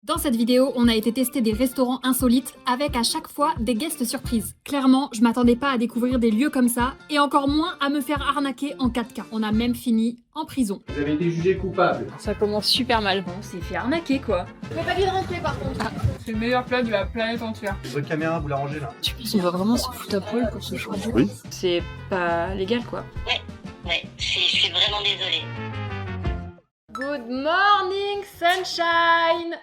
Dans cette vidéo, on a été tester des restaurants insolites avec à chaque fois des guests surprises. Clairement, je m'attendais pas à découvrir des lieux comme ça et encore moins à me faire arnaquer en 4K. On a même fini en prison. Vous avez été jugé coupable. Ça commence super mal. On s'est fait arnaquer quoi. Je vais pas lui rentrer par contre. C'est le meilleur plat de la planète entière. Votre caméra, vous la rangez là. Tu penses qu'on va vraiment se foutre à poil pour ce choix? Oui. C'est pas légal quoi. Ouais, je suis vraiment désolée. Good morning sunshine.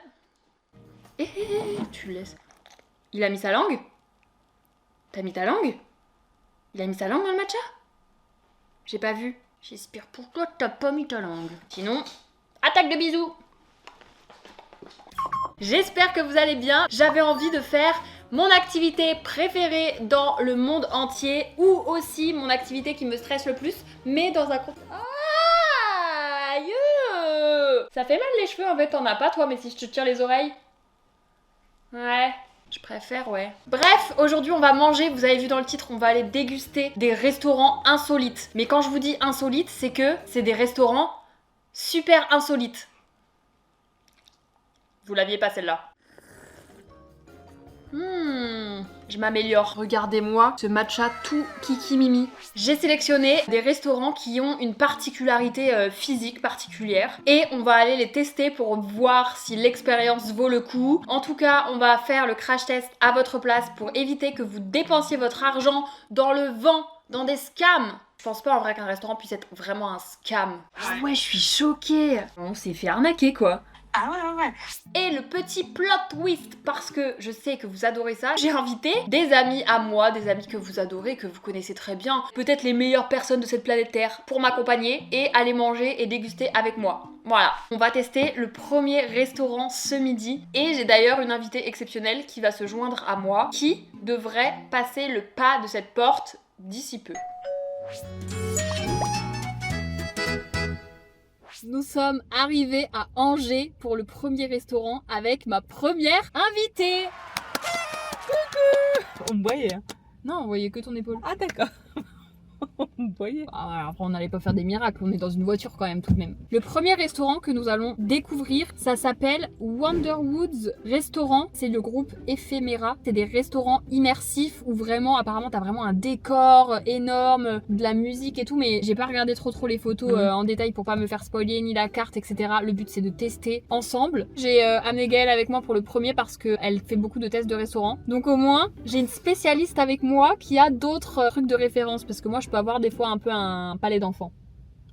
Tu le laisses. Il a mis sa langue? T'as mis ta langue? Il a mis sa langue dans le matcha? J'ai pas vu. J'espère pourquoi t'as pas mis ta langue. Sinon, attaque de bisous. J'espère que vous allez bien. J'avais envie de faire mon activité préférée dans le monde entier ou aussi mon activité qui me stresse le plus, mais dans un contexte... Aïe! Ça fait mal les cheveux en fait, t'en as pas toi, mais si je te tire les oreilles... Ouais, je préfère, ouais. Bref, aujourd'hui on va manger, vous avez vu dans le titre, on va aller déguster des restaurants insolites. Mais quand je vous dis insolites, c'est que c'est des restaurants super insolites. Vous l'aviez pas celle-là. Je m'améliore. Regardez-moi ce matcha tout kiki-mimi. J'ai sélectionné des restaurants qui ont une particularité physique particulière et on va aller les tester pour voir si l'expérience vaut le coup. En tout cas, on va faire le crash test à votre place pour éviter que vous dépensiez votre argent dans le vent, dans des scams. Je pense pas en vrai qu'un restaurant puisse être vraiment un scam. Ah ouais, je suis choquée. On s'est fait arnaquer quoi. Ah ouais. Et le petit plot twist, parce que je sais que vous adorez ça, j'ai invité des amis à moi, des amis que vous adorez, que vous connaissez très bien, peut-être les meilleures personnes de cette planète Terre, pour m'accompagner et aller manger et déguster avec moi. Voilà, on va tester le premier restaurant ce midi et j'ai d'ailleurs une invitée exceptionnelle qui va se joindre à moi, qui devrait passer le pas de cette porte d'ici peu. Nous sommes arrivés à Angers pour le premier restaurant avec ma première invitée. On me voyait. Hein. Non, on voyait que ton épaule. Ah d'accord. On me voyait. Ah, après, on n'allait pas faire des miracles, on est dans une voiture quand même tout de même. Le premier restaurant que nous allons découvrir, ça s'appelle Wonderwoods Restaurant. C'est le groupe Ephémera. C'est des restaurants immersifs où vraiment, apparemment, t'as vraiment un décor énorme, de la musique et tout, mais j'ai pas regardé trop les photos en détail pour pas me faire spoiler, ni la carte, etc. Le but, c'est de tester ensemble. J'ai amené Gaëlle avec moi pour le premier parce qu'elle fait beaucoup de tests de restaurants. Donc au moins, j'ai une spécialiste avec moi qui a d'autres trucs de référence parce que moi, je peux avoir des fois un peu un palais d'enfant.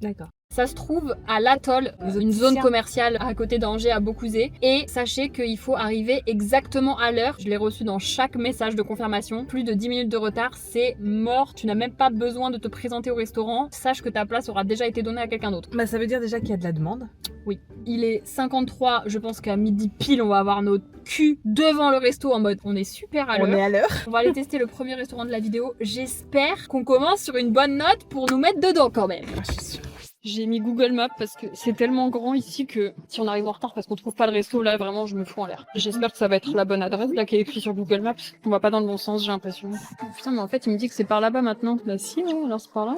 D'accord. Ça se trouve à l'Atoll, une zone commerciale à côté d'Angers à Beaucouzé. Et sachez qu'il faut arriver exactement à l'heure. Je l'ai reçu dans chaque message de confirmation. Plus de 10 minutes de retard, c'est mort. Tu n'as même pas besoin de te présenter au restaurant. Sache que ta place aura déjà été donnée à quelqu'un d'autre. Bah ça veut dire déjà qu'il y a de la demande. Oui. Il est 53, je pense qu'à midi pile, on va avoir notre cul devant le resto en mode on est super à l'heure. On est à l'heure. On va aller tester le premier restaurant de la vidéo. J'espère qu'on commence sur une bonne note pour nous mettre dedans quand même. Ah, je suis sûre. J'ai mis Google Maps parce que c'est tellement grand ici que si on arrive en retard parce qu'on trouve pas de resto, là vraiment je me fous en l'air. J'espère que ça va être la bonne adresse là qui est écrite sur Google Maps. On va pas dans le bon sens, j'ai l'impression. Putain mais en fait il me dit que c'est par là-bas maintenant. Bah si ouais, alors c'est par là.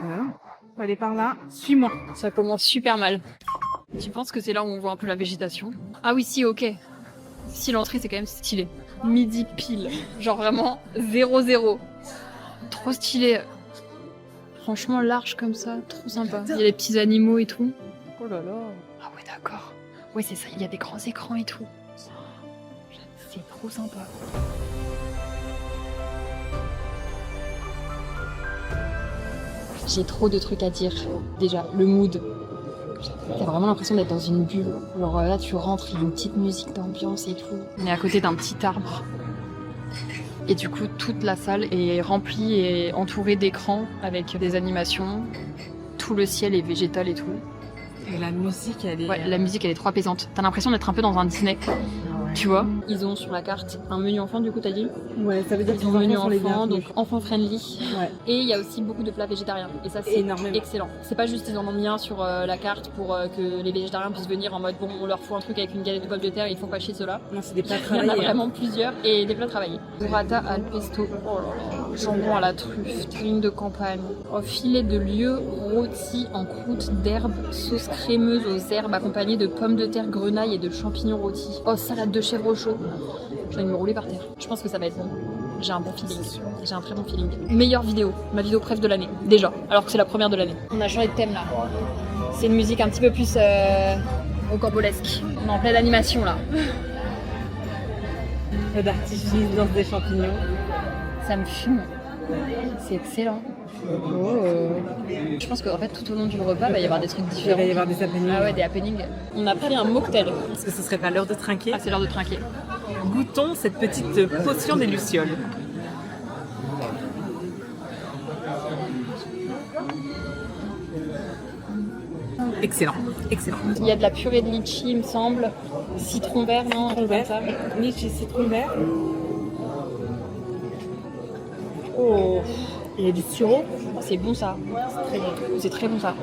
Voilà. On va aller par là. Suis-moi. Ça commence super mal. Tu penses que c'est là où on voit un peu la végétation? Ah oui si ok. Si l'entrée c'est quand même stylé. Midi pile. Genre vraiment 0-0. Trop stylé. Franchement large comme ça, trop sympa. Il y a les petits animaux et tout. Oh là là. Ah ouais d'accord. Ouais c'est ça, il y a des grands écrans et tout. C'est trop sympa. J'ai trop de trucs à dire. Déjà, le mood. T'as vraiment l'impression d'être dans une bulle. Genre là tu rentres, il y a une petite musique d'ambiance et tout. On est à côté d'un petit arbre. Et du coup, toute la salle est remplie et entourée d'écrans avec des animations. Tout le ciel est végétal et tout. Et la musique, elle est... Ouais, la musique, elle est trop apaisante. T'as l'impression d'être un peu dans un Disney. Ah ouais. Tu vois, ils ont sur la carte un menu enfant, du coup, t'as dit? Ouais, ça veut dire Ils que ont les un menu enfants sont les enfant, donc bienvenus. enfant friendly. Ouais. Et il y a aussi beaucoup de plats végétariens. Et ça, c'est Énormément. excellent. C'est pas juste ils en ont mis un sur la carte pour que les végétariens puissent venir en mode bon, on leur fout un truc avec une galette de pommes de terre et ils font pas chier ceux-là. Non, c'est des plats Il y en a travaillés. vraiment plusieurs et des plats travaillés. Burrata al pesto, oh là là, jambon à la truffe, terrine de campagne, filet de lieu rôti en croûte d'herbe, sauce crémeuse aux herbes accompagnée de pommes de terre, grenaille et de champignons rôtis. Oh, salade de chèvre au chaud. J'ai envie de me rouler par terre. Je pense que ça va être bon. J'ai un bon feeling. J'ai un très bon feeling. Meilleure vidéo. Ma vidéo préf de l'année. Déjà. Alors que c'est la première de l'année. On a changé de thème là. C'est une musique un petit peu plus rocambolesque. On est en pleine animation là. Feu d'artifice, danse des champignons. Ça me fume. C'est excellent. Je pense qu'en fait tout au long du repas il va y avoir des trucs Il va différents. y avoir des happenings. Ah ouais, des happenings. On a pris un mocktail. Est-ce que ce serait pas l'heure de trinquer? Ah, c'est l'heure de trinquer. Goûtons cette petite potion des lucioles. Excellent, excellent. Il y a de la purée de litchi, il me semble. Citron vert, non? Citron vert, Comme ça. litchi, citron vert. Oh, Il y a du sirop. c'est bon ça. C'est très bon. C'est très bon ça.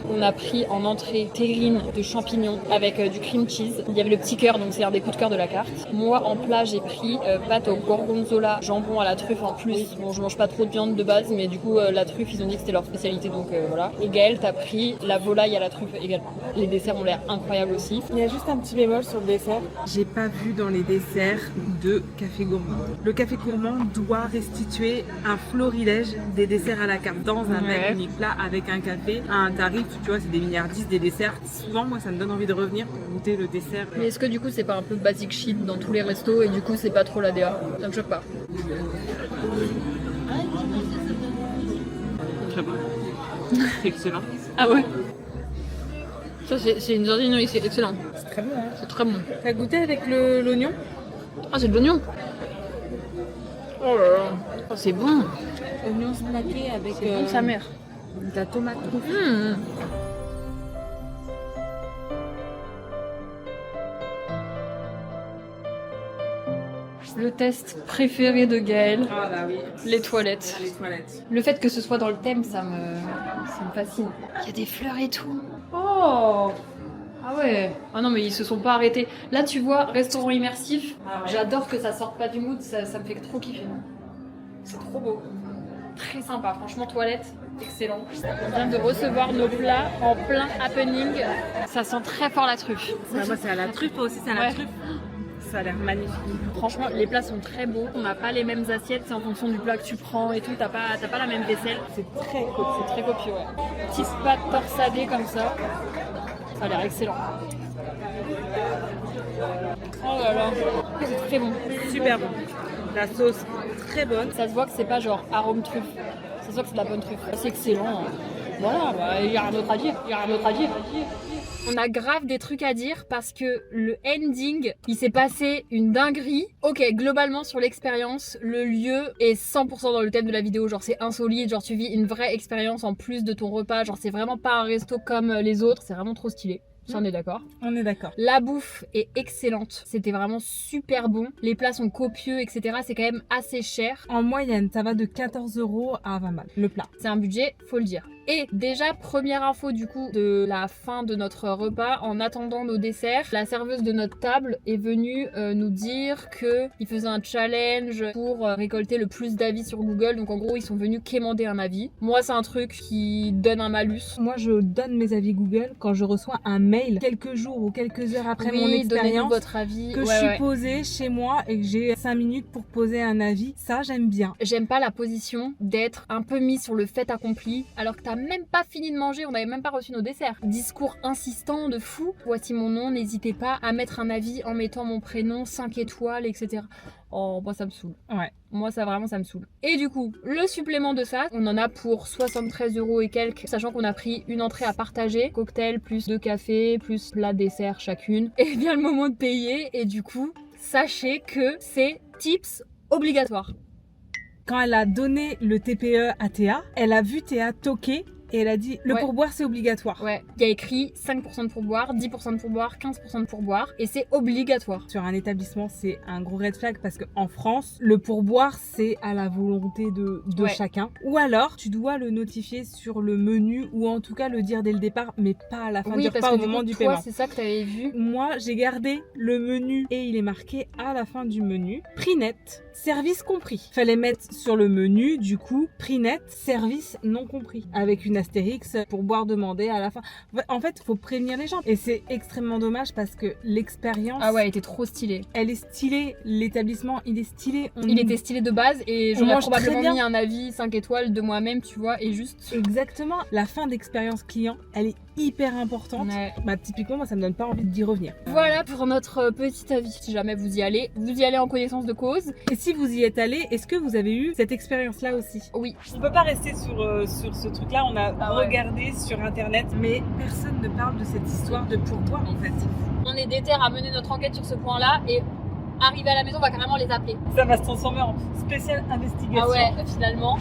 On a pris en entrée terrine de champignons avec du cream cheese. Il y avait le petit cœur, donc c'est un des coups de cœur de la carte. Moi, en plat, j'ai pris pâte au gorgonzola, jambon à la truffe en plus. Bon, je mange pas trop de viande de base, mais du coup, la truffe, ils ont dit que c'était leur spécialité, donc voilà. Et Gaëlle, t'as pris la volaille à la truffe également. Les desserts ont l'air incroyables aussi. Il y a juste un petit bémol sur le dessert. J'ai pas vu dans les desserts de café gourmand. Le café gourmand doit restituer un florilège des desserts à la carte dans un Ouais. même unique plat avec un café à un tarif, tu vois, c'est des milliardises, des desserts. Souvent, moi, ça me donne envie de revenir pour goûter le dessert. Mais est-ce que du coup, c'est pas un peu basic shit dans tous les restos et du coup, c'est pas trop la DA? Ça me choque pas. Très bon. C'est excellent. Ah ouais? Ça, c'est une sardine, oui, c'est excellent. C'est très bon, hein. C'est très bon. T'as goûté avec l'oignon? Ah, c'est de l'oignon. Oh là là. Oh, c'est bon. Oignon snacké avec C'est bon, sa mère. de la tomate confite. Mmh. Le test préféré de Gaëlle, Ah bah oui, les toilettes. les toilettes. Le fait que ce soit dans le thème, ça me fascine. Il y a des fleurs et tout. Oh! Ah ouais. Ah non, mais ils se sont pas arrêtés. Là, tu vois, restaurant immersif. Ah ouais. J'adore que ça sorte pas du mood, ça me fait trop kiffer. C'est trop beau. Très sympa. Franchement, toilette, excellent. On vient de recevoir nos plats en plein happening. Ça sent très fort la truffe. Moi, c'est à la truffe, toi aussi, c'est à la Ouais. truffe. Ça a l'air magnifique. Franchement, les plats sont très beaux. On n'a pas les mêmes assiettes, c'est en fonction du plat que tu prends et tout. T'as pas la même vaisselle. C'est très cool. C'est très copieux, ouais. Petite pâte torsadée comme ça. Ça a l'air excellent. Oh là là. C'est très bon. Super bon. La sauce, très bonne. Ça se voit que c'est pas genre arôme truffe. Ça se voit que c'est de la bonne truffe. C'est excellent. Voilà, bah, il y a un autre à dire. Il y a un autre à dire. On a grave des trucs à dire parce que le ending, il s'est passé une dinguerie. Ok, globalement sur l'expérience, le lieu est 100% dans le thème de la vidéo. Genre c'est insolite, genre tu vis une vraie expérience en plus de ton repas. Genre c'est vraiment pas un resto comme les autres, c'est vraiment trop stylé. Ça, on est d'accord. On est d'accord. La bouffe est excellente. C'était vraiment super bon. Les plats sont copieux, etc. C'est quand même assez cher. En moyenne, ça va de 14 € à 20 balles, le plat. C'est un budget, faut le dire. Et déjà, première info du coup de la fin de notre repas, en attendant nos desserts, la serveuse de notre table est venue nous dire qu'ils faisaient un challenge pour récolter le plus d'avis sur Google. Donc en gros, ils sont venus quémander un avis. Moi, c'est un truc qui donne un malus. Moi, je donne mes avis Google quand je reçois un mail quelques jours ou quelques heures après mon Oui, donnez-nous expérience. votre avis. Que Ouais, je suis ouais. posée chez moi et que j'ai 5 minutes pour poser un avis. Ça, j'aime bien. J'aime pas la position d'être un peu mis sur le fait accompli alors que t'as même pas fini de manger, on n'avait même pas reçu nos desserts. Discours insistant de fou. Voici mon nom, n'hésitez pas à mettre un avis en mettant mon prénom, 5 étoiles, etc. Oh, moi ça me saoule. Ouais. Moi ça vraiment ça me saoule. Et du coup, le supplément de ça, on en a pour 73 € et quelques, sachant qu'on a pris une entrée à partager, cocktail plus 2 cafés, plus plat dessert chacune. Et bien le moment de payer, et du coup, sachez que c'est tips obligatoire. Quand elle a donné le TPE à Théa, elle a vu Théa toquer et elle a dit le Ouais. pourboire c'est obligatoire. Ouais, il y a écrit 5% de pourboire, 10% de pourboire, 15% de pourboire et c'est obligatoire. Sur un établissement, c'est un gros red flag parce qu'en France, le pourboire, c'est à la volonté de Ouais. chacun. Ou alors, tu dois le notifier sur le menu ou en tout cas le dire dès le départ, mais pas à la fin du Oui, repas, parce au que moment du du coup, toi, paiement. c'est ça que t'avais vu. Moi, j'ai gardé le menu et il est marqué à la fin du menu prix net, service compris. Fallait mettre sur le menu, du coup, prix net, service non compris, avec une astérix pour boire demandé à la fin. En fait, faut prévenir les gens. Et c'est extrêmement dommage parce que l'expérience, Ah ouais, elle était trop stylée. elle est stylée, l'établissement, il est stylé. Il était stylé de base et On j'aurais mange très probablement bien. mis un avis 5 étoiles de moi-même, tu vois, et juste... Exactement. La fin d'expérience client, elle est hyper importante. Ouais. Bah, typiquement, moi, ça me donne pas envie d'y revenir. Voilà pour notre petit avis. Si jamais vous y allez en connaissance de cause. Et si vous y êtes allé, est-ce que vous avez eu cette expérience-là aussi? Oui. On peut pas rester sur ce truc-là. On a Ah ouais. regardé sur Internet, mais personne ne parle de cette histoire de pourboire, en fait. On est déter à mener notre enquête sur ce point-là et arrivé à la maison, on va carrément les appeler. Ça va se transformer en spéciale investigation. Ah ouais, finalement.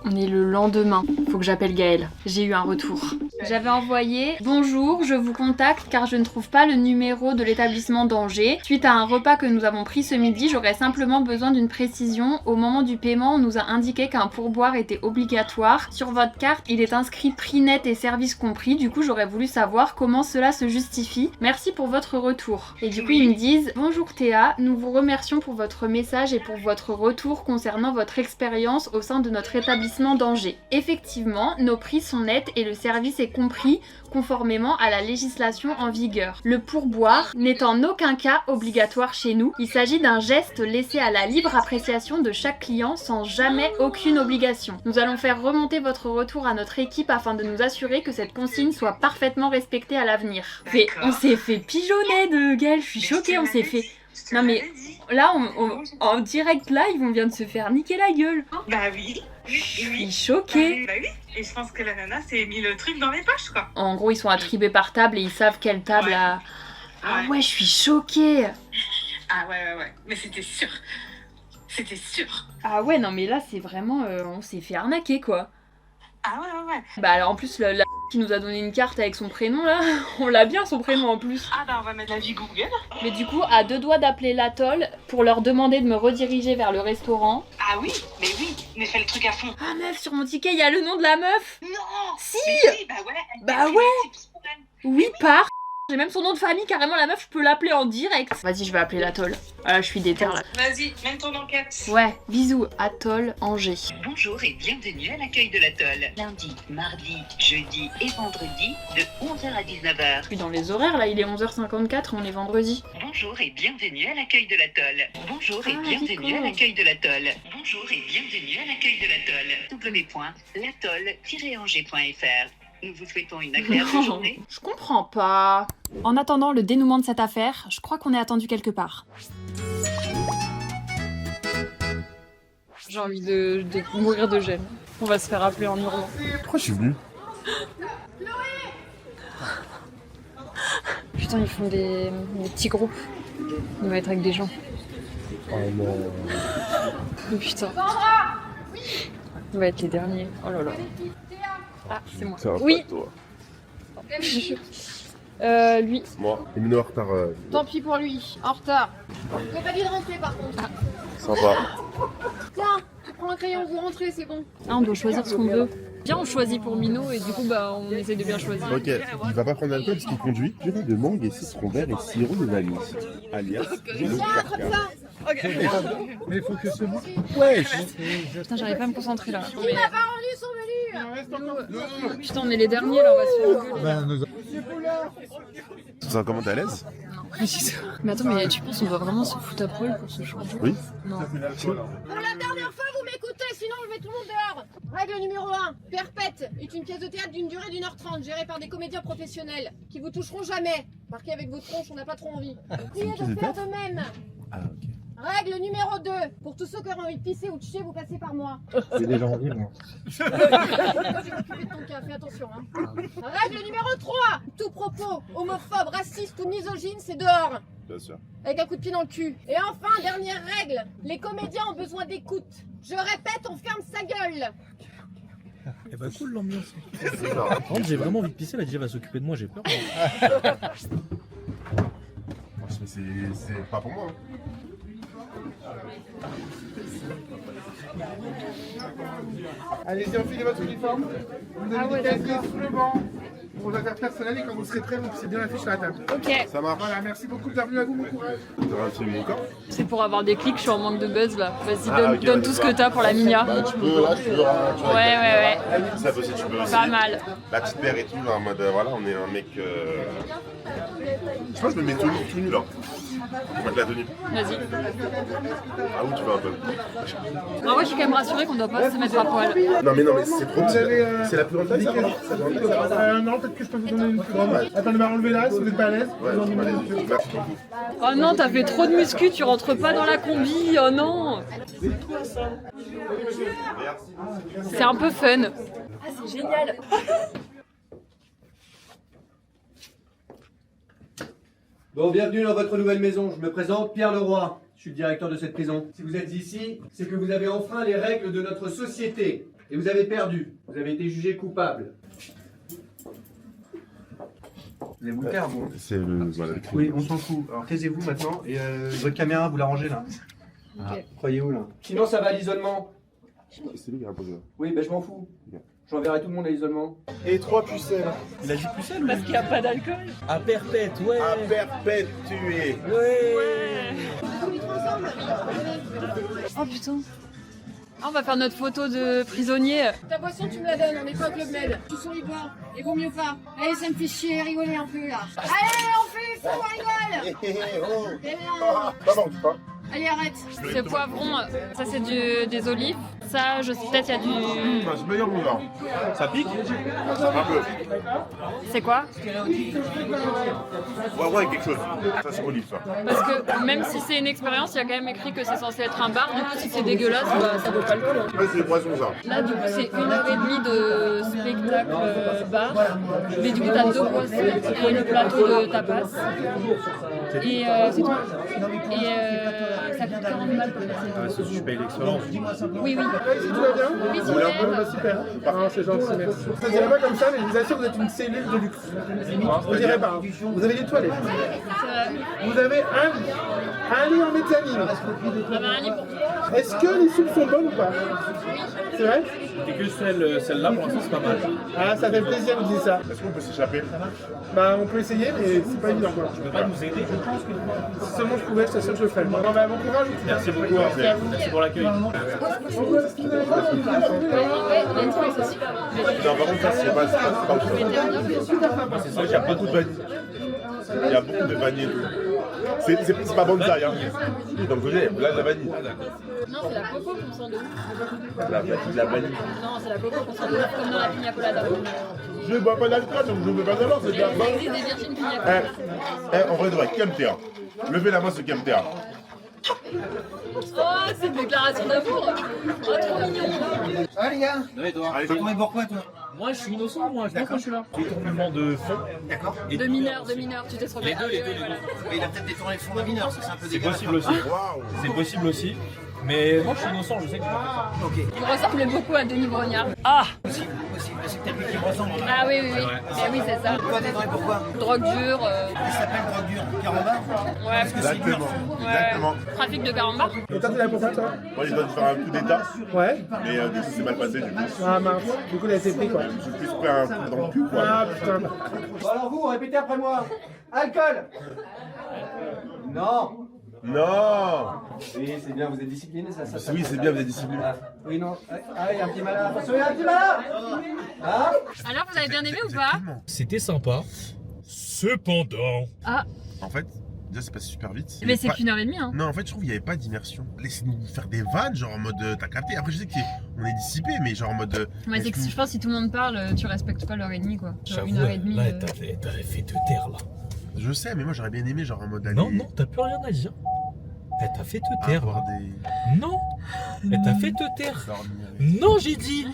On est le lendemain. Faut que j'appelle Gaëlle. J'ai eu un retour. J'avais envoyé « Bonjour, je vous contacte car je ne trouve pas le numéro de l'établissement d'Angers. Suite à un repas que nous avons pris ce midi, j'aurais simplement besoin d'une précision. Au moment du paiement, on nous a indiqué qu'un pourboire était obligatoire. Sur votre carte, il est inscrit prix net et service compris. Du coup, j'aurais voulu savoir comment cela se justifie. Merci pour votre retour. » Et du coup, ils me disent « Bonjour Théa, nous vous remercions pour votre message et pour votre retour concernant votre expérience au sein de notre établissement d'Angers. Effectivement, nos prix sont nets et le service est compris conformément à la législation en vigueur. Le pourboire n'est en aucun cas obligatoire chez nous. Il s'agit d'un geste laissé à la libre appréciation de chaque client sans jamais aucune obligation. Nous allons faire remonter votre retour à notre équipe afin de nous assurer que cette consigne soit parfaitement respectée à l'avenir. Mais on s'est fait pigeonner de Gaëlle, je suis choquée, on s'est fait... Non mais là, en direct live, on vient de se faire niquer la gueule. Bah oui. Je suis choquée. Bah oui. Et je pense que la nana s'est mis le truc dans les poches, quoi. En gros, ils sont attribués par table et ils savent quelle table a... Ah ouais, je suis choquée. Ah ouais. Mais c'était sûr. C'était sûr. Ah ouais, non mais là, c'est vraiment... on s'est fait arnaquer, quoi. Ah ouais. Bah alors en plus, la qui nous a donné une carte avec son prénom, là, on l'a bien son prénom en plus. Ah bah on va mettre la vie Google. Mais du coup, à 2 doigts d'appeler l'atoll pour leur demander de me rediriger vers le restaurant. Ah oui, mais fais le truc à fond. Ah meuf, sur mon ticket, il y a le nom de la meuf. Non. Si. Mais si, bah ouais. Bah ouais. Oui, par. J'ai même son nom de famille, carrément la meuf, je peux l'appeler en direct. Vas-y, je vais appeler l'atoll. Ah, je suis déter là. Vas-y, mène ton enquête. Ouais, bisous, atoll Angers. Bonjour et bienvenue à l'accueil de l'atoll. Lundi, mardi, jeudi et vendredi de 11h à 19h. Je suis dans les horaires là, il est 11h54, on est vendredi. Bonjour et bienvenue à l'accueil de l'atoll. Bonjour et Ah, bienvenue d'accord. à l'accueil de l'atoll. Bonjour et bienvenue à l'accueil de l'atoll. www.l'atoll-angers.fr. Nous vous souhaitons une agréable Non, journée. je comprends pas. En attendant le dénouement de cette affaire, je crois qu'on est attendu quelque part. J'ai envie de mourir de gêne. On va se faire appeler en hurlant. Pourquoi je suis venu? Putain, ils font des petits groupes. Ils vont être avec des gens. Oh non. Oh putain. On va être les derniers. Oh là là. Ah, c'est moi. Ça va Oui. pas, toi. Lui. Moi, Emino en retard. Tant pis pour lui, en retard. Vous n'avez pas dit de rentrer par contre. Sympa. Tiens, tu prends un crayon, vous rentrez, c'est bon. Ah, on doit choisir ce qu'on veut. Bien, on choisit pour Mino et du coup, bah, on essaie de bien choisir. Ok, il va pas prendre l'alcool parce qu'il conduit. Purée de mangue et citron vert et sirop de vanille. Alias, Gelo Carca. Mais il faut que ce mot. Ouais, Putain, j'arrive pas à me concentrer là. Il m'a pas rendu son menu. Putain, on est les derniers là, on va se faire engueuler. Ben, nous... Tu te sens comment, t'es à l'aise? Mais attends, mais tu penses qu'on doit vraiment se foutre à poil pour ce changer? Oui. Non. Pour la dernière fois, vous m'écoutez, sinon je mets tout le monde dehors. Règle numéro 1. Perpète est une pièce de théâtre d'une durée d'1h30, gérée par des comédiens professionnels, qui vous toucheront jamais. Marquez avec votre tronche, on n'a pas trop envie. Priez de faire de même. Ah, ok. Règle numéro 2. Pour tous ceux qui auront envie de pisser ou de chier, vous passez par moi. J'ai déjà envie, moi. Je vais m'occuper de ton cas, fais attention. Hein. Règle numéro 3. Tout propos homophobe, raciste ou misogyne, c'est dehors. Bien sûr. Avec un coup de pied dans le cul. Et enfin, dernière règle, les comédiens ont besoin d'écoute. Je répète, on ferme sa gueule. Eh bah cool l'ambiance. C'est ça. Par contre, j'ai vraiment envie de pisser, la DJ va s'occuper de moi, j'ai peur. Mais c'est pas pour moi. Allez-y, enfilez votre uniforme. Vous avez des casiers sous le banc. Pour vos affaires personnelles et quand vous serez prêts, vous puissiez bien afficher la table. Ok. Ça marche. Voilà, merci beaucoup, bienvenue à vous, bon courage. T'auras un film encore? C'est pour avoir des clics, je suis en manque de buzz là. Vas-y, Ah, donne, ok, donne tout ce que t'as pour la Minia. Bah tu peux, là tu veux. Ouais. Ça aussi tu peux aussi. Pas mal. La petite paire et tout, en mode voilà, on est un mec. Je pense que je me mets tout nu là. Pour mettre la tenue. Vas-y. Ah où tu vas un peu? En vrai, je suis quand même rassurée qu'on doit pas se mettre à poil. Non mais c'est trop petit. C'est la plus grande taille ça? Non, peut-être que je peux vous donner une plus grande. Attendez, m'a enlevé là, si vous n'êtes pas à l'aise. Ouais, vous en donnez allez, une. merci beaucoup. Oh non, t'as fait trop de muscu, tu rentres pas dans la combi, oh non. C'est un peu fun. Ah, c'est génial. Bon, bienvenue dans votre nouvelle maison. Je me présente, Pierre Leroy. Je suis le directeur de cette prison. Si vous êtes ici, c'est que vous avez enfreint les règles de notre société. Et vous avez perdu. Vous avez été jugé coupable. Vous allez vous le taire, vous. C'est le. Voilà. Oui, on s'en fout. Alors taisez-vous maintenant. Et votre caméra, vous la rangez là. Ah, croyez-vous là. Sinon, ça va à l'isolement. C'est lui qui a imposé là. Oui, ben je m'en fous. J'enverrai tout le monde à l'isolement. Et 3 pucelles. Il a dit pucelle ou Parce qu'il n'y a pas d'alcool. à perpète, ouais. À perpétuer. Oh putain. Ah, on va faire notre photo de prisonnier. Ta boisson, tu me la donnes, on n'est pas au Club Med. Tu souris pas, et vaut mieux pas. Allez, ça me fait chier, rigoler un peu là. Allez, on fait ça, on rigole. Et là, Pas bon, pas. allez, arrête. Ce poivron, ça c'est des olives. Ça, je sais peut-être il y a du... C'est meilleur mon gars. Ça pique? Un peu. C'est quoi? Ouais, quelque chose. Ça c'est olive ça. Parce que même si c'est une expérience, il y a quand même écrit que c'est censé être un bar. Du coup, si c'est dégueulasse, bah, ça vaut pas le coup. Ouais, c'est des poissons ça. Là, du coup, c'est 1h30 de spectacle bar. Mais du coup, t'as 2 boissons et le plateau de tapas. Et c'est tout. Et ça coûte 40 balles pour passer. Je paye l'expérience. Oui. Ici, tout va bien? Oui, Vous voulez un peu? Bah, super. Ah, c'est gentil, merci. Ça dirait pas comme ça, mais je vous assure, vous êtes une cellule de luxe. On dirait pas. Vous avez des toilettes. Vous avez un lit en mezzanine. Est-ce que les soupes sont bonnes ou pas? C'est vrai? C'était que celle-là, pour l'instant, c'est pas mal. Ah, ça fait plaisir de dire ça. Est-ce qu'on peut s'échapper? Bah, on peut essayer, mais c'est pas évident quoi. Tu peux pas nous aider? Si seulement je pouvais, je t'assure que je le ferais. Bon, bah, bon courage. Merci beaucoup, merci pour l'accueil. Non, par contre, ça c'est pas c'est vrai qu'il y a beaucoup de vanille. Il y a beaucoup de vanille et tout. C'est pas bonsaï, hein. Donc, vous voyez, là, de la vanille. Non, c'est la coco qu'on sent de ouf. La vanille. Non, c'est la coco qu'on sent de ouf, comme dans la pina colada. Je bois pas d'alcool, donc je veux pas savoir, c'est de la Ça vanille. existe des virgin pina colada. En vrai, de vrai, calme-toi. Levez la main, ce calme-toi. Oh, c'est une déclaration d'amour. Oh, trop mignon. Ah, les gars. Allez, Pourquoi toi? Moi, je suis innocent, moi. Je pense que je suis là. Détournement de fonds. D'accord. De mineur, tu t'es trompé. Les deux. Il a peut-être détourné le fond d'un mineur, ça c'est un peu C'est possible aussi. C'est possible aussi. Mais moi, je suis innocent, je sais que je peux faire ça. Il ressemble beaucoup à Denis Brognard. Ah Possible. C'est peut-être lui qui me ressemble. Ah oui. Mais oui, c'est ça. Pourquoi t'es pourquoi? Drogue dure. Il s'appelle drogue dure. Caramba. Ouais. Exactement. Ouais. Trafic de carambar. Et toi, t'es là pour ça, toi? Moi, il doit te faire un coup d'état, Ouais. mais du coup, c'est mal passé, du coup. Ah mince. Du coup, il a été pris quoi. J'ai plus pris un coup dans le cul, quoi. Ah putain. Bon, alors vous, répétez après moi. Alcool. Non. Non. Oui, c'est bien, vous êtes discipliné, ça. Oui, c'est bien, vous êtes discipliné. Oui, non. Ah, il y a un petit malin. Attention, il y a un petit malin. Hein? Alors, vous avez bien aimé ou pas? C'était sympa. Cependant. Ah, En fait, déjà, c'est passé super vite. mais c'est Pas- qu'1h30, hein. Non, en fait, je trouve qu'il n'y avait pas d'immersion. Laissez-nous faire des vannes, genre en mode t'as capté. Après, je sais qu'on est dissipé, mais genre en mode. Ouais, c'est que je pense que si tout le monde parle, tu respectes pas l'heure et demie, quoi. Genre J'avoue, 1h30. là, t'avais fait te taire, là. Je sais, mais moi, j'aurais bien aimé, genre en mode. Non, t'as plus rien à dire. Elle t'a fait te taire, Avoir là. des. Non, elle t'a fait te taire. dormir avec- Non, j'ai dit.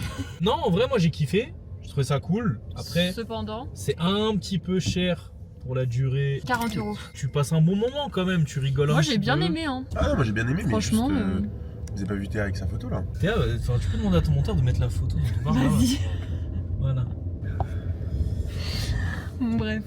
Non, en vrai, moi, j'ai kiffé. Je trouvais ça cool. Après, Cependant, c'est un petit peu cher pour la durée. 40 €. Tu passes un bon moment quand même, tu rigoles un Moi, petit j'ai bien peu. aimé, hein. Ah non, moi, j'ai bien aimé, mais Franchement, juste, vous avez pas vu Théa avec sa photo là? Théa, tu peux demander à ton monteur de mettre la photo dans ton bar. Vas-y. Voilà. Bon, bref.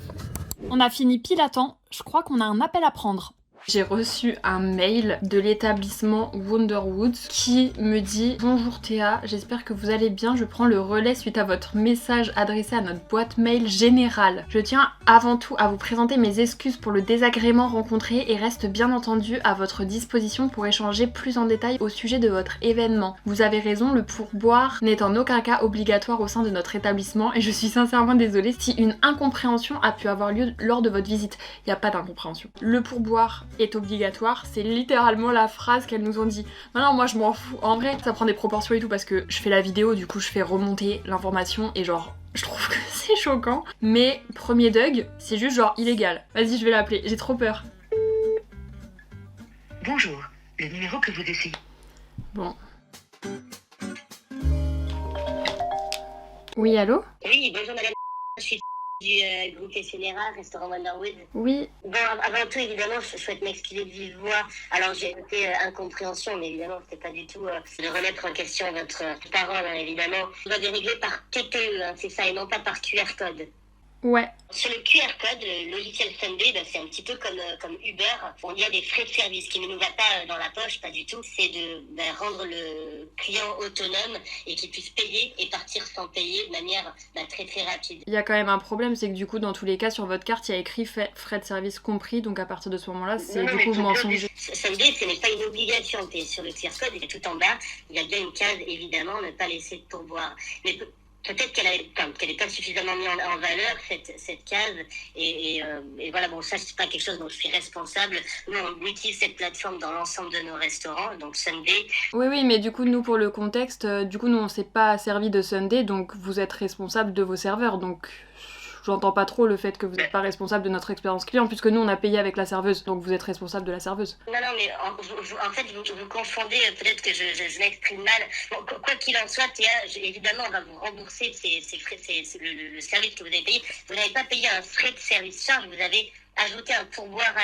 On a fini pile à temps, je crois qu'on a un appel à prendre. J'ai reçu un mail de l'établissement Wonderwoods qui me dit « Bonjour Théa, j'espère que vous allez bien, je prends le relais suite à votre message adressé à notre boîte mail générale. Je tiens avant tout à vous présenter mes excuses pour le désagrément rencontré et reste bien entendu à votre disposition pour échanger plus en détail au sujet de votre événement. Vous avez raison, le pourboire n'est en aucun cas obligatoire au sein de notre établissement et je suis sincèrement désolée si une incompréhension a pu avoir lieu lors de votre visite. Il n'y a pas d'incompréhension. Le pourboire est obligatoire, c'est littéralement la phrase qu'elles nous ont dit. Maintenant moi je m'en fous, en vrai ça prend des proportions et tout parce que je fais la vidéo, du coup je fais remonter l'information et genre je trouve que c'est choquant. Mais premier Doug, c'est juste genre illégal. Vas-y je vais l'appeler, j'ai trop peur. Bonjour, le numéro que vous essayez. Bon. Oui allô? Oui, bonjour madame, je suis du groupe éphéméra, restaurant Wonderwood. Oui. Bon, avant tout, évidemment, je souhaite m'excuser de vive voix. Alors, j'ai noté incompréhension, mais évidemment, c'était pas du tout de remettre en question votre parole, hein, évidemment. Vous avez réglé par TPE, hein, c'est ça, et non pas par QR code. Ouais. Sur le QR code, le logiciel Sunday, c'est un petit peu comme Uber. Il y a des frais de service qui ne nous va pas dans la poche, pas du tout. C'est de rendre le client autonome et qu'il puisse payer et partir sans payer de manière très très rapide. Il y a quand même un problème, c'est que du coup dans tous les cas sur votre carte il y a écrit frais de service compris, donc à partir de ce moment-là c'est du coup mensonger. Sunday, ce n'est pas une obligation. C'est sur le QR code et tout en bas, il y a bien une case évidemment, ne pas laisser de pourboire. Mais peut-être qu'elle n'est pas suffisamment mise en valeur, cette case, et voilà, bon, ça, c'est pas quelque chose dont je suis responsable. Nous, on utilise cette plateforme dans l'ensemble de nos restaurants, donc Sunday. Oui, mais du coup, nous, pour le contexte, nous, on s'est pas servi de Sunday, donc vous êtes responsable de vos serveurs, donc j'entends pas trop le fait que vous n'êtes pas responsable de notre expérience client, puisque nous, on a payé avec la serveuse, donc vous êtes responsable de la serveuse. Non, mais en fait, vous confondez, peut-être que je m'exprime mal. Bon, quoi qu'il en soit, Théa, évidemment, on va vous rembourser ces frais, le service que vous avez payé. Vous n'avez pas payé un frais de service charge, vous avez ajouté un pourboire à...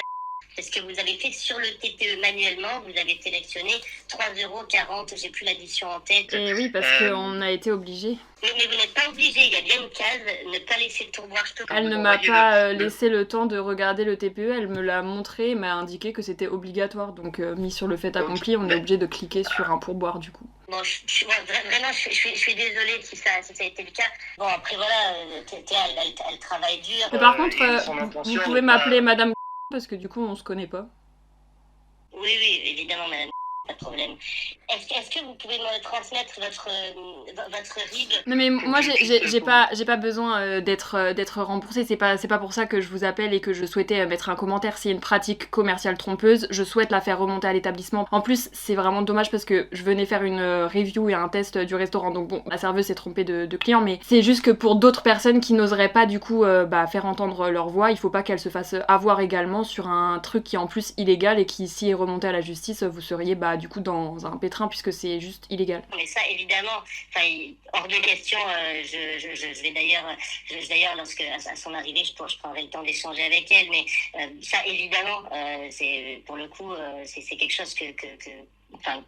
C'est ce que vous avez fait sur le TPE manuellement, vous avez sélectionné 3,40 €, j'ai plus l'addition en tête. Et oui, parce qu'on a été obligés. Mais vous n'êtes pas obligé, il y a bien une case, ne pas laisser le pourboire. Elle ne m'a pas laissé le temps de regarder le TPE, elle me l'a montré et m'a indiqué que c'était obligatoire. Donc mis sur le fait accompli, on est obligé de cliquer sur un pourboire du coup. Bon, vraiment, je suis désolée si ça a été le cas. Bon, après voilà, Théa, elle travaille dur. Mais par contre, vous pouvez m'appeler Madame parce que du coup on se connaît pas. Oui, évidemment, madame. Pas de problème. Est-ce que vous pouvez me transmettre votre RIB? Non mais moi j'ai pas besoin d'être remboursée, c'est pas pour ça que je vous appelle et que je souhaitais mettre un commentaire. C'est une pratique commerciale trompeuse, je souhaite la faire remonter à l'établissement. En plus c'est vraiment dommage parce que je venais faire une review et un test du restaurant, donc bon, la serveuse s'est trompée de client, mais c'est juste que pour d'autres personnes qui n'oseraient pas du coup faire entendre leur voix, il faut pas qu'elles se fassent avoir également sur un truc qui est en plus illégal et qui si est remonté à la justice, vous seriez du coup dans un pétrin puisque c'est juste illégal. Mais ça évidemment, hors de question, je vais d'ailleurs lorsque à son arrivée je prendrai le temps d'échanger avec elle, mais ça évidemment c'est pour le coup c'est quelque chose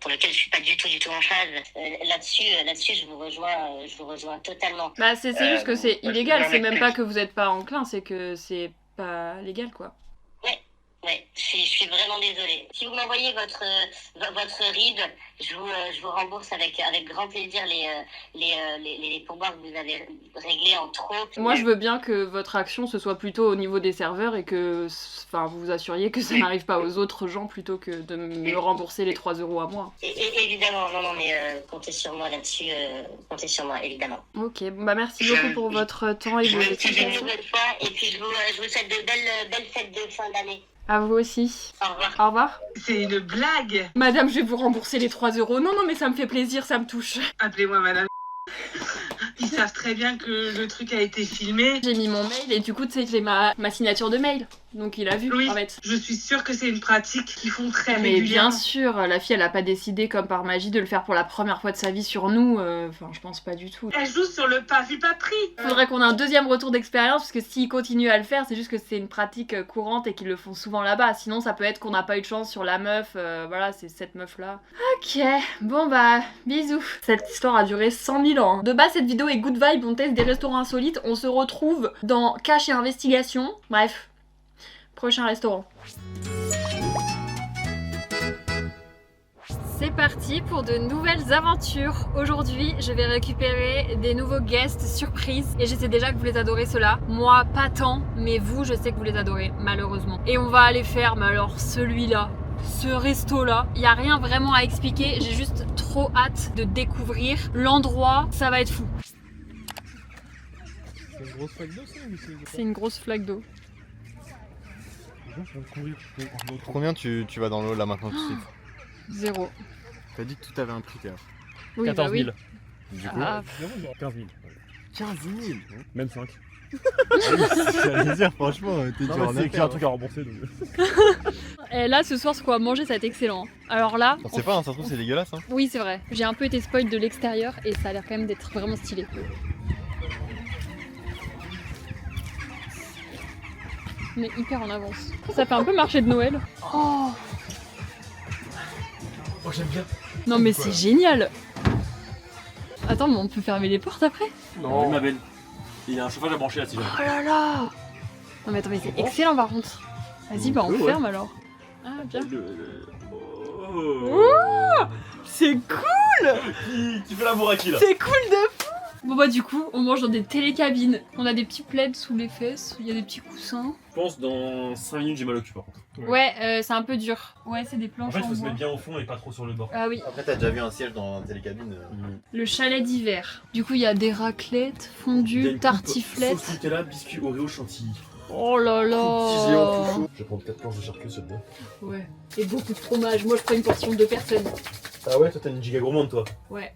pour lequel je suis pas du tout en phase. Là-dessus je vous rejoins totalement. C'est juste que c'est illégal, c'est même pas que vous êtes pas enclin, c'est que c'est pas légal quoi. Ouais, je suis vraiment désolée. Si vous m'envoyez votre RIB, je vous rembourse avec grand plaisir les pourboires que vous avez réglés en trop. Moi, je veux bien que votre action ce soit plutôt au niveau des serveurs et que vous vous assuriez que ça n'arrive pas aux autres gens plutôt que de me rembourser les 3 € à moi. Et évidemment, non, mais comptez sur moi là-dessus, comptez sur moi, évidemment. Ok, merci beaucoup pour votre temps et vos explications. Et puis je vous souhaite de belles fêtes de fin d'année. À vous aussi. Au revoir. Au revoir. C'est une blague. Madame, je vais vous rembourser les 3 €. Non, mais ça me fait plaisir, ça me touche. Appelez-moi madame. Ils savent très bien que le truc a été filmé. J'ai mis mon mail et du coup, tu sais, j'ai ma signature de mail. Donc il a vu Oui, en fait. je suis sûre que c'est une pratique qu'ils font très Mais régulièrement. bien sûr, la fille elle a pas décidé comme par magie de le faire pour la première fois de sa vie sur nous. Enfin, je pense pas du tout. Elle joue sur le pas vu pas pris. Faudrait qu'on ait un deuxième retour d'expérience parce que s'ils continuent à le faire, c'est juste que c'est une pratique courante et qu'ils le font souvent là-bas. Sinon, ça peut être qu'on n'a pas eu de chance sur la meuf. Voilà, c'est cette meuf-là. Ok, bon bah, bisous. Cette histoire a duré 100 000 ans. De base, cette vidéo est good vibe, on teste des restaurants insolites. On se retrouve dans Cache et Investigation. Bref, prochain restaurant. C'est parti pour de nouvelles aventures. Aujourd'hui, je vais récupérer des nouveaux guests surprises et je sais déjà que vous les adorez ceux-là. Moi, pas tant, mais vous, je sais que vous les adorez, malheureusement. Et on va aller faire, mais alors celui-là, ce resto-là, il n'y a rien vraiment à expliquer. J'ai juste trop hâte de découvrir l'endroit. Ça va être fou. C'est une grosse flaque d'eau, ça ou C'est une grosse flaque d'eau. Combien tu vas dans l'eau là maintenant tout de suite? 0. T'as dit que tout avait un prix tout à l'heure. Oui, 14 000. bah oui. Du coup, Ah, 15 000. 15 000. Même 5. J'allais dire, franchement, t'es dur en C'est écrit un affaires. truc à rembourser. Donc... Et là, ce soir, ce qu'on va manger, ça va être excellent. Alors là, On sait pas, hein, ça se trouve c'est dégueulasse. Hein. oui, c'est vrai. J'ai un peu été spoil de l'extérieur et ça a l'air quand même d'être vraiment stylé. On est hyper en avance. Ça fait un peu marché de Noël. Oh, Oh, j'aime bien. non mais c'est génial. Attends, mais on peut fermer les portes après? Oui, ma belle. Il y a un chauffage à brancher là si jamais. Oh là là. Non mais attends, mais c'est excellent par contre. Vas-y, bah on Ouais. ferme alors. Ah, bien. Oh. C'est cool. Qui fait l'amour à qui là? C'est cool de fou. Bon bah du coup, on mange dans des télécabines. On a des petits plaids sous les fesses, il y a des petits coussins. Je pense dans 5 minutes j'ai mal au cul par contre. Ouais, c'est un peu dur. Ouais, c'est des En planches fait, il en faut se bois. mettre bien au fond et pas trop sur le bord. Ah oui, Après, t'as déjà vu un siège dans la télécabine. le chalet d'hiver. Du coup, il y a des raclettes, Il y a fondues, une coupe tartiflettes. Sauce Nutella, biscuit Oreo chantilly. Oh là Petit géant tout là. chaud. Je vais prendre 4 planches de charcuterie sur le dos. Ouais. Et beaucoup de fromage. Moi, je prends une portion de 2 personnes. Ah ouais, toi t'as une giga gourmande toi. Ouais.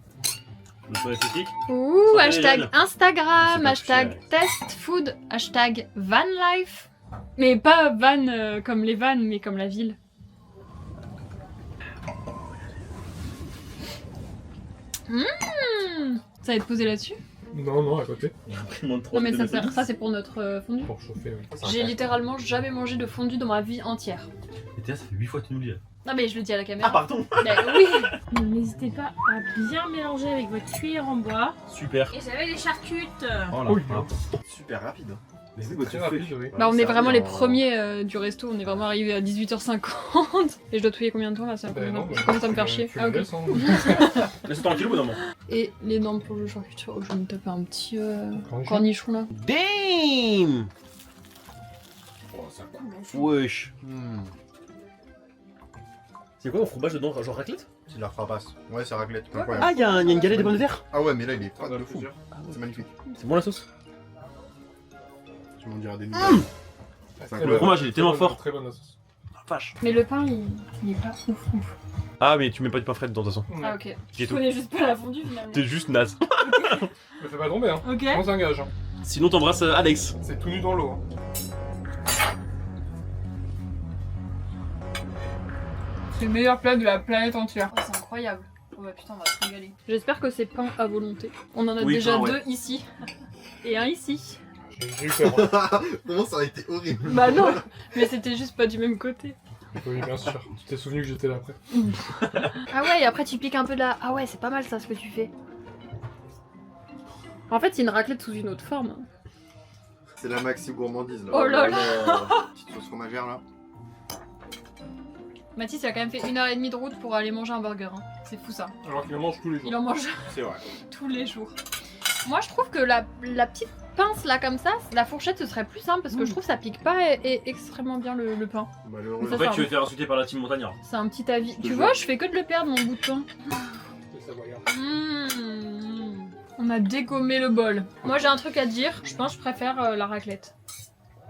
Le soin esthétique. Ouh, Santé, hashtag Hélène. Instagram, C'est pas hashtag test food, hashtag van life. Mais pas van comme les vannes, mais comme la ville. Ça va être posé là-dessus? Non, non, à côté. Moins de 3 Non mais ça c'est pour notre fondue. Pour chauffer, oui. J'ai littéralement jamais mangé de fondue dans ma vie entière. Et t'es là, ça fait 8 fois que tu nous le dis. Non mais je le dis à la caméra. Ah pardon. Mais oui. N'hésitez pas à bien mélanger avec votre cuillère en bois. Super. Et j'avais les charcutes. Oh Oui. Super rapide. Hein. Mais c'est Très rapide, oui. Bah on est vraiment servi les en- premiers du resto, on est vraiment arrivé à 18h50. Et je dois touiller combien de temps là? Ça Ben non, commence à me faire chier. Ah ok. Laisse-toi tranquille au bout d'un moment. Et les normes pour le charcuterie, oh, je vais me taper un petit Cornichon. cornichon là. Damn. Oh, ça coule, hein. Wesh. C'est quoi mon fromage dedans, genre raclette? C'est de la frappasse. Ouais, c'est raclette. Ouais. Incroyable. Ah, il y a une galette des pommes de terre. Ah ouais, mais là il est Ah, fade de fou. plusieurs. C'est magnifique. C'est bon la sauce? Tu m'en diras des nouvelles. Très Le bonne. fromage il est tellement Très bonne, fort. Très bonne la sauce. Vache. Mais le pain il est pas ouf. Ah, mais tu mets pas du pain frais dedans de toute façon. Ah ok. C'est Je tout. connais juste pas la fondue finalement. T'es juste naze. Me fais pas tomber, hein. Ok. On s'engage. Hein. Sinon t'embrasses Alex. C'est tout nu dans l'eau. Hein. C'est le meilleur plat de la planète entière. Oh, c'est incroyable. Oh bah putain, on va se régaler. J'espère que c'est pain à volonté. On en a Oui, déjà pain, ouais. 2 ici. Et un ici. J'ai eu peur. Hein. Comment ça aurait été horrible. Bah non. Mais c'était juste pas du même côté. Oui, bien sûr. Tu t'es souvenu que j'étais là après. Ah ouais, et après tu piques un peu de la... Ah ouais, c'est pas mal ça ce que tu fais. En fait, c'est une raclette sous une autre forme. C'est la maxi gourmandise là. Oh là là. Petite sauce fromagère là. Mathis, il a quand même fait 1h30 de route pour aller manger un burger. Hein. C'est fou ça. Alors qu'il en mange tous les jours. Il en mange C'est vrai. tous les jours. Moi, je trouve que la petite pince là comme ça, la fourchette, ce serait plus simple parce que je trouve que ça pique pas et extrêmement bien le pain. Malheureux. Ça, En fait, ça tu vas te faire insulter par la team montagnard. C'est un petit avis. te Tu jure. vois, je fais que de le perdre mon bout de pain. C'est savoyard. On a dégommé le bol. Moi, j'ai un truc à dire. Je pense que je préfère la raclette.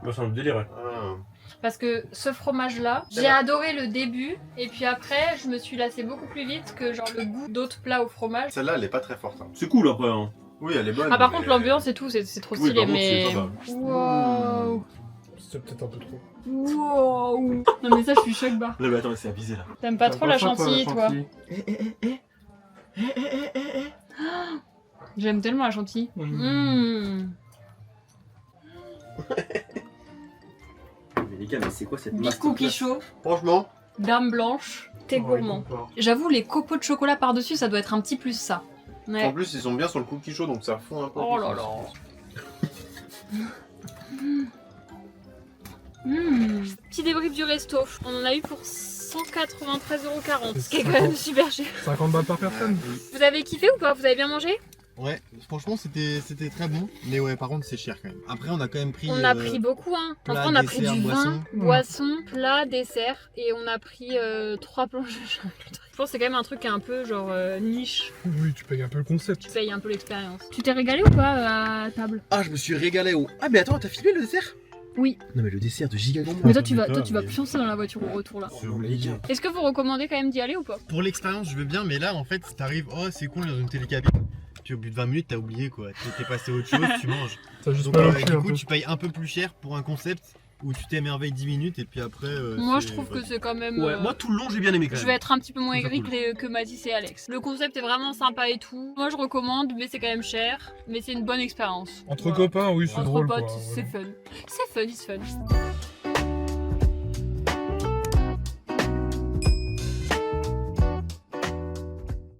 Moi, c'est un délire. Ouais. Ah. Parce que ce fromage-là, j'ai adoré le début. Et puis après, je me suis lassée beaucoup plus vite que genre le goût d'autres plats au fromage. Celle-là elle est pas très forte. Hein. C'est cool après. Hein. Oui, elle est bonne. Ah par mais- contre l'ambiance et tout c'est trop Oui, stylé par contre, c'est mais... sympa. Wow. C'est peut-être un peu trop. Wow. Non mais ça, je suis choc bas. Là, mais attends, c'est abusé là. T'aimes pas trop la chantilly, toi? J'aime tellement la chantilly. Mais les gars, mais c'est quoi cette Big cookie chaud, Franchement, dame blanche, thé gourmand. J'avoue, les copeaux de chocolat par-dessus, ça doit être un petit plus ça. Ouais. en plus, ils sont bien sur le cookie chaud, donc ça fond un peu. Oh là là. Petit débrief du resto. On en a eu pour 193,40 €, ce qui est quand même super cher. 50 balles par personne. Vous avez kiffé ou pas? Vous avez bien mangé? Ouais, franchement, c'était très bon. Mais ouais, par contre, c'est cher quand même. Après, on a quand même pris. On a pris beaucoup, hein. plat, Enfin, on a pris dessert, du boisson. vin, boisson, plat, dessert, et on a pris 3 planches de chat. Je pense que c'est quand même un truc qui est un peu genre niche. Oui, tu payes un peu le concept. Tu payes un peu l'expérience. Tu t'es régalé ou pas à table? Ah, je me suis régalé au. Ah, mais attends, t'as filmé le dessert? Oui. Non, mais le dessert de Giga Gourmand. Mais toi, tu vas pioncer dans la voiture au retour là. C'est obligé. Est-ce que vous recommandez quand même d'y aller ou pas? Pour l'expérience, je veux bien, mais là, en fait, t'arrives, oh, c'est con, dans une télécabine. Puis au bout de 20 minutes, t'as oublié quoi. T'es passé à autre chose, tu manges. T'as juste Donc, pas du coup, tu payes un peu plus cher pour un concept où tu t'émerveilles 10 minutes et puis après. Moi, je trouve que c'est quand même. Ouais, moi tout le long, j'ai bien aimé quand même. Je vais être un petit peu moins aigri cool. que Mathis et Alex. Le concept est vraiment sympa et tout. Moi, je recommande, mais c'est quand même cher. Mais c'est une bonne expérience. Entre copains, oui, c'est Entre drôle. potes, quoi. c'est fun. C'est fun, it's fun.